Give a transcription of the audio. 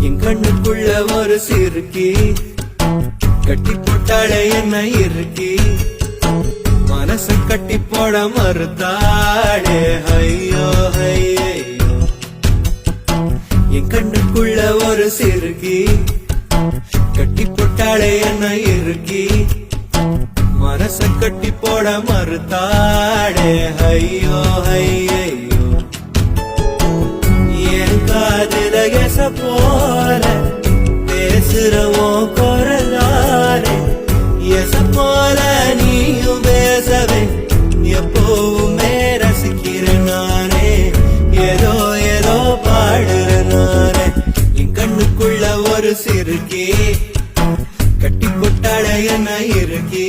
என் கண்ணுக்குள்ள ஒரு சிறுக்கி கட்டி போட்டாளே என்ன இருக்கி மனச கட்டி போட மறுத்தாளே ஐயோ ஐயோ என் கண்ணுக்குள்ள ஒரு சிறுக்கி கட்டி போட்டாளே என்ன இருக்கி மனச கட்டி போட மறுத்தாளே ஐயோ ஐயோ என் காதுல எச போல பேசுறவோ குரலாரே எச போல நீயும் பேசவே எப்பவுமே ரசிக்கிறேன் நானே ஏதோ ஏதோ பாடுறேன் நானே என் கண்ணுக்குள்ள ஒரு சிறுக்கி கட்டி போட்டாளே என்ன இருக்கி